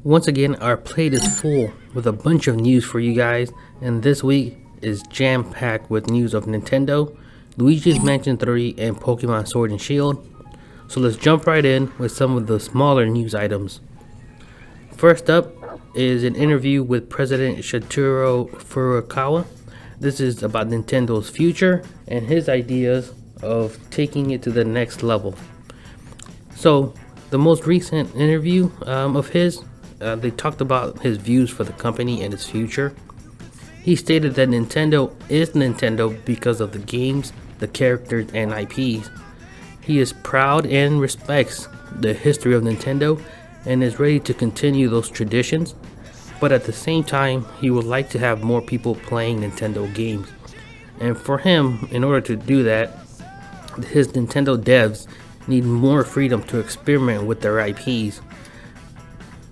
Once again, our plate is full with a bunch of news for you guys, and this week is jam-packed with news of Nintendo, Luigi's Mansion 3, and Pokemon Sword and Shield. So let's jump right in with some of the smaller news items. First up is an interview with President Shigeru Furukawa. This is about Nintendo's future and his ideas of taking it to the next level. So the most recent interview of his, they talked about his views for the company and its future. He stated that Nintendo is Nintendo because of the games, the characters, and IPs. He is proud and respects the history of Nintendo and is ready to continue those traditions, but at the same time, he would like to have more people playing Nintendo games. And for him, in order to do that, his Nintendo devs need more freedom to experiment with their IPs.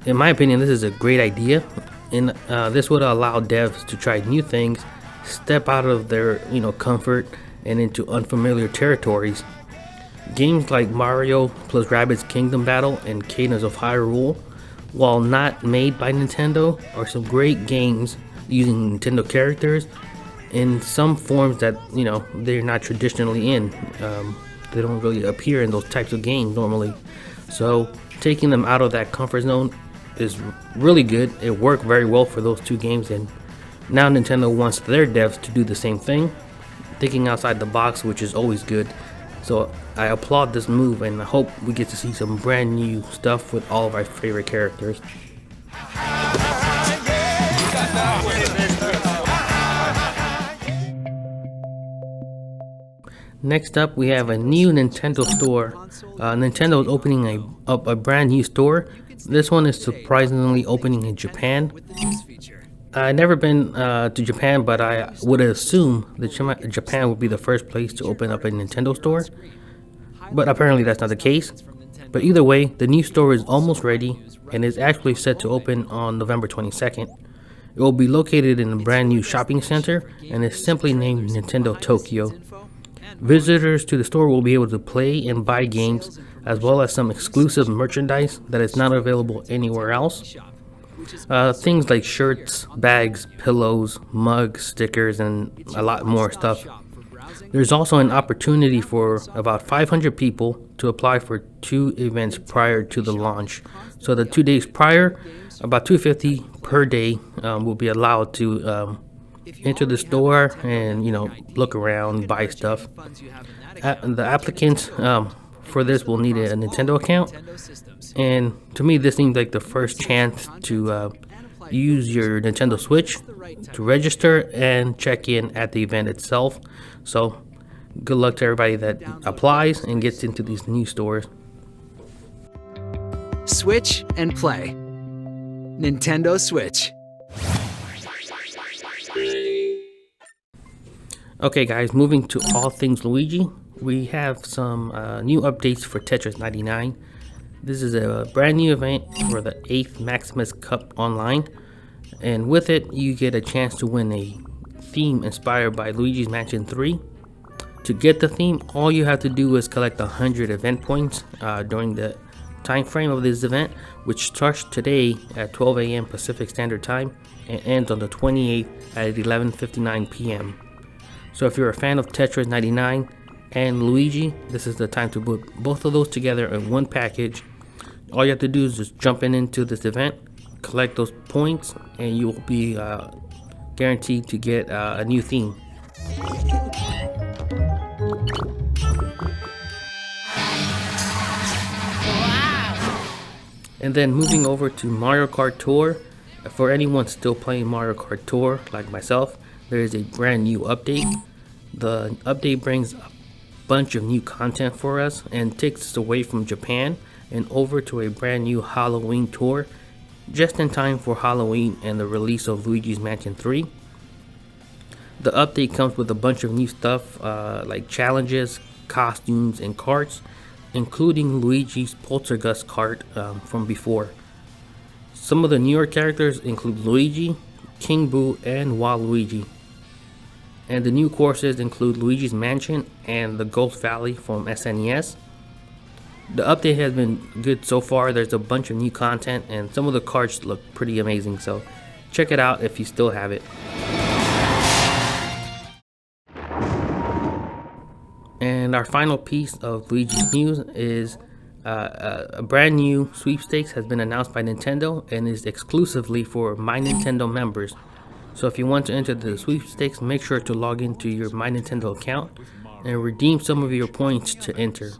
In my opinion, this is a great idea, and this would allow devs to try new things, step out of their comfort and into unfamiliar territories. Games like Mario plus Rabbids Kingdom Battle and Cadence of Hyrule, while not made by Nintendo, are some great games using Nintendo characters in some forms that they're not traditionally in. They don't really appear in those types of games normally. So taking them out of that comfort zone is really good. It worked very well for those two games, and now Nintendo wants their devs to do the same thing, thinking outside the box, which is always good. So I applaud this move, and I hope we get to see some brand new stuff with all of our favorite characters. Next up, we have a new Nintendo store. Nintendo is opening up a brand new store. This one is surprisingly opening in Japan. I've never been to Japan, but I would assume that Japan would be the first place to open up a Nintendo store. But apparently that's not the case. But either way, the new store is almost ready and is actually set to open on November 22nd. It will be located in a brand new shopping center and is simply named Nintendo Tokyo. Visitors to the store will be able to play and buy games, as well as some exclusive merchandise that is not available anywhere else. Things like shirts, bags, pillows, mugs, stickers, and a lot more stuff. There's also an opportunity for about 500 people to apply for 2 events prior to the launch. So the 2 days prior, about $250 per day will be allowed to enter the store and look around, buy stuff. The applicants for this will need a Nintendo account, and to me this seems like the first chance to use your Nintendo Switch to register and check in at the event itself. So good luck to everybody that applies and gets into these new stores. Switch and play. Nintendo Switch. Okay guys, moving to all things Luigi, we have some new updates for Tetris 99. This is a brand new event for the 8th Maximus Cup Online, and with it you get a chance to win a theme inspired by Luigi's Mansion 3. To get the theme, all you have to do is collect 100 event points during the time frame of this event, which starts today at 12 a.m. Pacific Standard Time and ends on the 28th at 11:59 p.m. So if you're a fan of Tetris 99 and Luigi, this is the time to put both of those together in one package. All you have to do is just jump into this event, collect those points, and you will be guaranteed to get a new theme. And then moving over to Mario Kart Tour. For anyone still playing Mario Kart Tour like myself, there is a brand new update. The update brings a bunch of new content for us and takes us away from Japan and over to a brand new Halloween tour, just in time for Halloween and the release of Luigi's Mansion 3. The update comes with a bunch of new stuff like challenges, costumes, and carts, including Luigi's Poltergust cart from before. Some of the newer characters include Luigi, King Boo, and Waluigi. And the new courses include Luigi's Mansion and the Ghost Valley from SNES. The update has been good so far. There's a bunch of new content and some of the carts look pretty amazing, so check it out if you still have it. And our final piece of Luigi's news is a brand new sweepstakes has been announced by Nintendo and is exclusively for My Nintendo members. So if you want to enter the sweepstakes, make sure to log into your My Nintendo account and redeem some of your points to enter.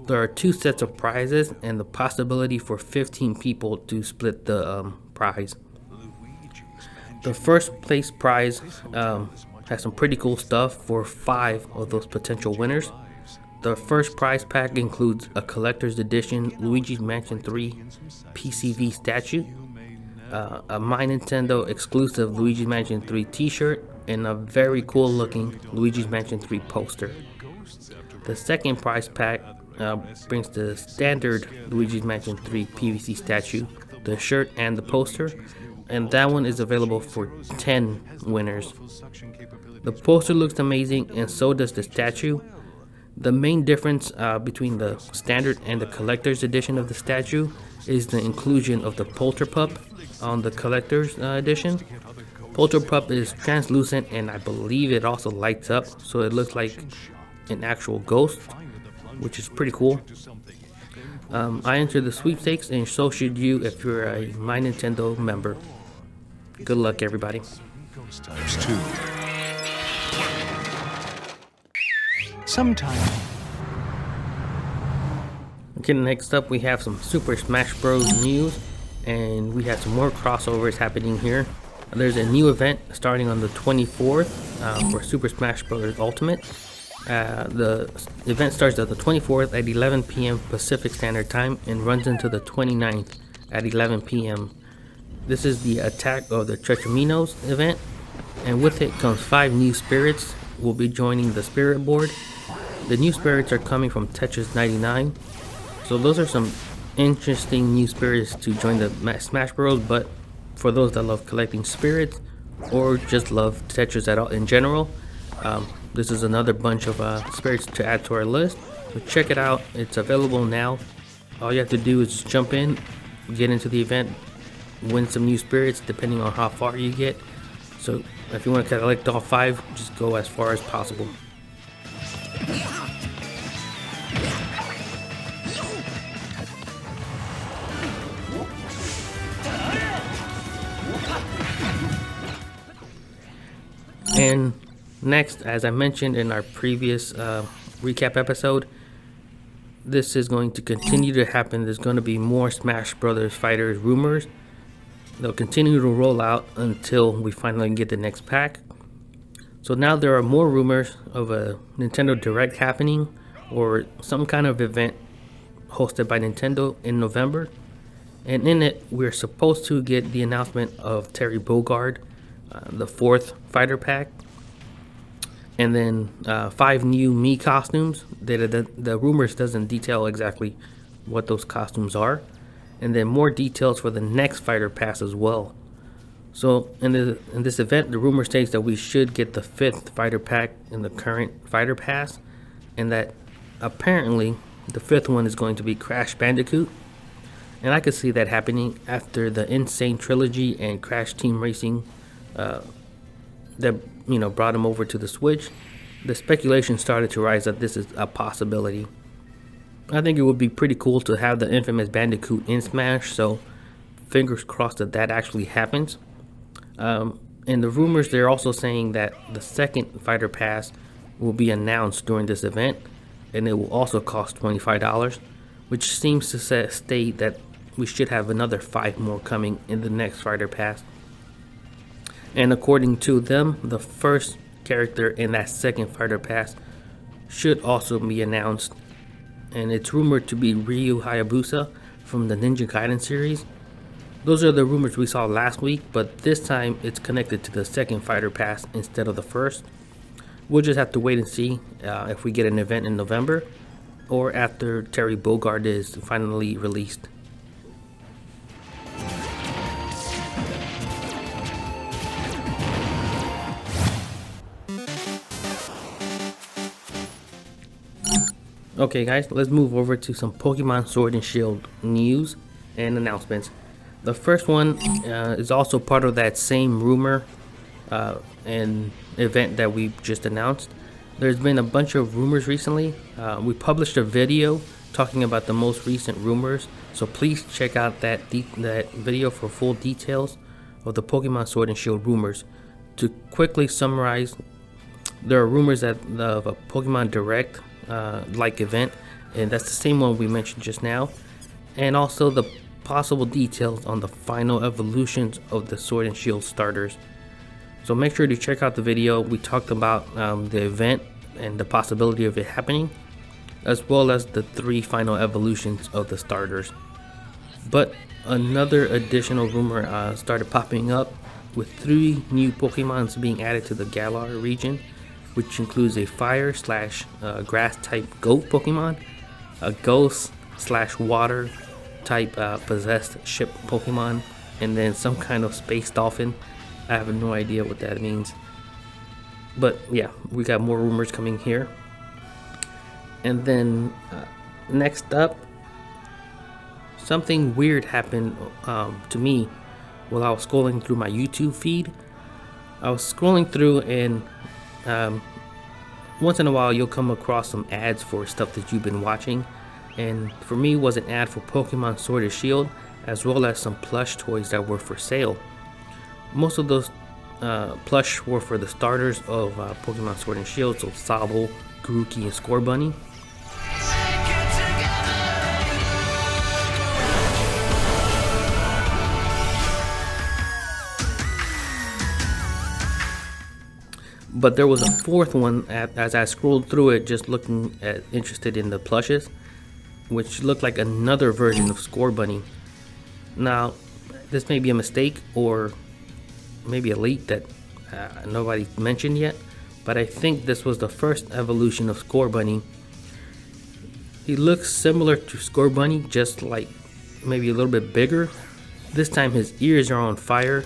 There are 2 sets of prizes and the possibility for 15 people to split the prize. The first place prize has some pretty cool stuff for 5 of those potential winners. The first prize pack includes a collector's edition Luigi's Mansion 3 PCV statue, a My Nintendo exclusive Luigi's Mansion 3 t-shirt, and a very cool looking Luigi's Mansion 3 poster. The second prize pack brings the standard Luigi's Mansion 3 PVC statue, the shirt, and the poster, and that one is available for 10 winners. The poster looks amazing and so does the statue. The main difference between the standard and the collector's edition of the statue is the inclusion of the Polterpup on the collector's edition. Polterpup is translucent and I believe it also lights up, so it looks like an actual ghost, which is pretty cool. I entered the sweepstakes and so should you if you're a My Nintendo member. Good luck, everybody. Sometime. Okay, next up we have some Super Smash Bros. News, and we have some more crossovers happening here. There's a new event starting on the 24th for Super Smash Bros. Ultimate. The event starts at the 24th at 11 p.m. Pacific Standard Time and runs into the 29th at 11 p.m. This is the Attack of the Tretraminos event, and with it comes 5 new spirits who will be joining the spirit board. The new spirits are coming from Tetris 99, so those are some interesting new spirits to join the Smash Bros. But for those that love collecting spirits or just love Tetris at all in general, this is another bunch of spirits to add to our list. So check it out. It's available now. All you have to do is just jump in, get into the event, win some new spirits depending on how far you get. So if you want to collect all 5, just go as far as possible. And next, as I mentioned in our previous recap episode, this is going to continue to happen. There's going to be more Smash Brothers Fighters rumors. They'll continue to roll out until we finally get the next pack. So now there are more rumors of a Nintendo Direct happening or some kind of event hosted by Nintendo in November. And in it, we're supposed to get the announcement of Terry Bogard, the 4th fighter pack, and then 5 new Mii costumes. The rumors doesn't detail exactly what those costumes are, and then more details for the next fighter pass as well. So in this event, the rumor states that we should get the 5th fighter pack in the current fighter pass, and that apparently the 5th one is going to be Crash Bandicoot. And I could see that happening after the Insane Trilogy and Crash Team Racing that brought him over to the Switch. The speculation started to rise that this is a possibility. I think it would be pretty cool to have the infamous Bandicoot in Smash, so fingers crossed that actually happens. In the rumors, they're also saying that the 2nd fighter pass will be announced during this event, and it will also cost $25, which seems to state that we should have another 5 more coming in the next fighter pass. And according to them, the first character in that 2nd fighter pass should also be announced, and it's rumored to be Ryu Hayabusa from the Ninja Gaiden series. Those are the rumors we saw last week, but this time it's connected to the 2nd fighter pass instead of the 1st. We'll just have to wait and see if we get an event in November or after Terry Bogard is finally released. Okay guys, let's move over to some Pokemon Sword and Shield news and announcements. The first one is also part of that same rumor and event that we just announced. There's been a bunch of rumors recently. We published a video talking about the most recent rumors, so please check out that video for full details of the Pokemon Sword and Shield rumors. To quickly summarize, there are rumors of a Pokemon Direct like event, and that's the same one we mentioned just now, and also the possible details on the final evolutions of the Sword and Shield starters. So make sure to check out the video. We talked about the event and the possibility of it happening, as well as the 3 final evolutions of the starters. But another additional rumor started popping up with 3 new Pokemons being added to the Galar region, which includes a fire / grass type goat Pokemon, a ghost / water type possessed ship Pokemon, and then some kind of space dolphin. I have no idea what that means. But yeah, we got more rumors coming here. And then next up, something weird happened to me while I was scrolling through my YouTube feed. I was scrolling through, and once in a while you'll come across some ads for stuff that you've been watching, and for me it was an ad for Pokemon Sword and Shield, as well as some plush toys that were for sale. Most of those plush were for the starters of Pokemon Sword and Shield, so Sobble, Grookey, and Scorbunny. But there was a 4th one as I scrolled through it, just looking interested in the plushes, which looked like another version of Scorbunny. Now, this may be a mistake or maybe a leak that nobody mentioned yet, but I think this was the first evolution of Scorbunny. He looks similar to Scorbunny, just like maybe a little bit bigger. This time his ears are on fire,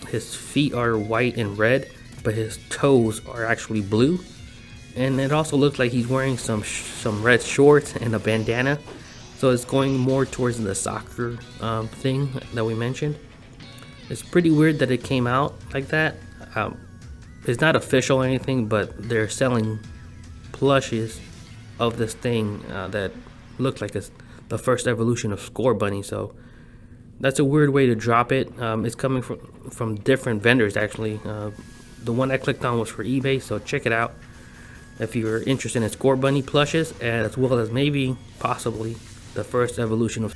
his feet are white and red, but his toes are actually blue, and it also looks like he's wearing some red shorts and a bandana, so it's going more towards the soccer thing that we mentioned. It's pretty weird that it came out like that. It's not official or anything, but they're selling plushes of this thing that look like it's the first evolution of Scorbunny, so that's a weird way to drop it. It's coming from different vendors actually. The one I clicked on was for eBay, so check it out if you're interested in Scorbunny plushes, as well as maybe possibly the first evolution of.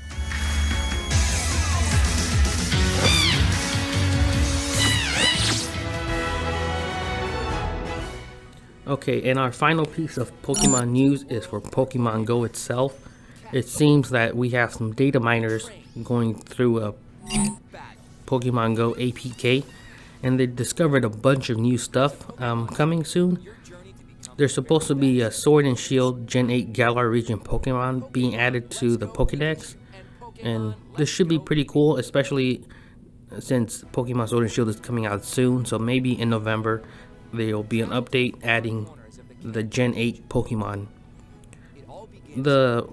Okay, and our final piece of Pokemon news is for Pokemon Go itself. It seems that we have some data miners going through a Pokemon Go APK, and they discovered a bunch of new stuff coming soon. There's supposed to be a Sword and Shield Gen 8 Galar region Pokemon being added to the Pokedex, and this should be pretty cool, especially since Pokemon Sword and Shield is coming out soon, so maybe in November there will be an update adding the Gen 8 Pokemon. The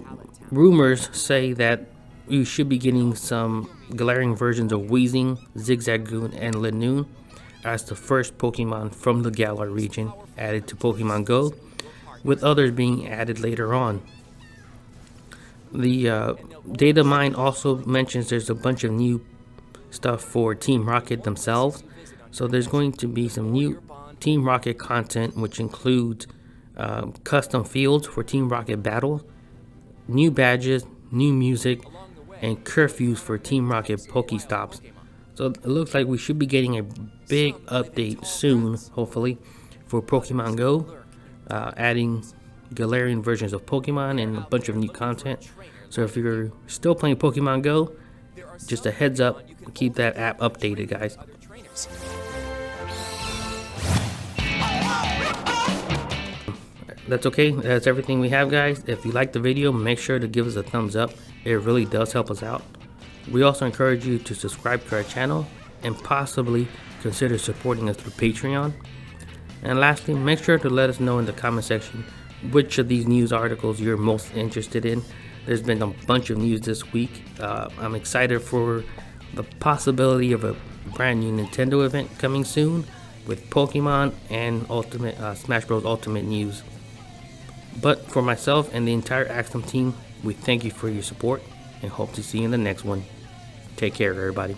rumors say that you should be getting some glaring versions of Weezing, Zigzagoon, and Linoone as the first Pokemon from the Galar region added to Pokemon Go, with others being added later on. The data mine also mentions there's a bunch of new stuff for Team Rocket themselves, so there's going to be some new Team Rocket content, which includes custom fields for Team Rocket battles, new badges, new music, and curfews for Team Rocket Pokestops. So it looks like we should be getting a big update soon, hopefully, for Pokemon Go, adding Galarian versions of Pokemon and a bunch of new content. So if you're still playing Pokemon Go, just a heads up, keep that app updated, guys. That's okay, that's everything we have, guys. If you liked the video, make sure to give us a thumbs up. It really does help us out. We also encourage you to subscribe to our channel and possibly consider supporting us through Patreon. And lastly, make sure to let us know in the comment section which of these news articles you're most interested in. There's been a bunch of news this week. I'm excited for the possibility of a brand new Nintendo event coming soon with Pokemon and Smash Bros. Ultimate news. But for myself and the entire Axom team, we thank you for your support and hope to see you in the next one. Take care, everybody.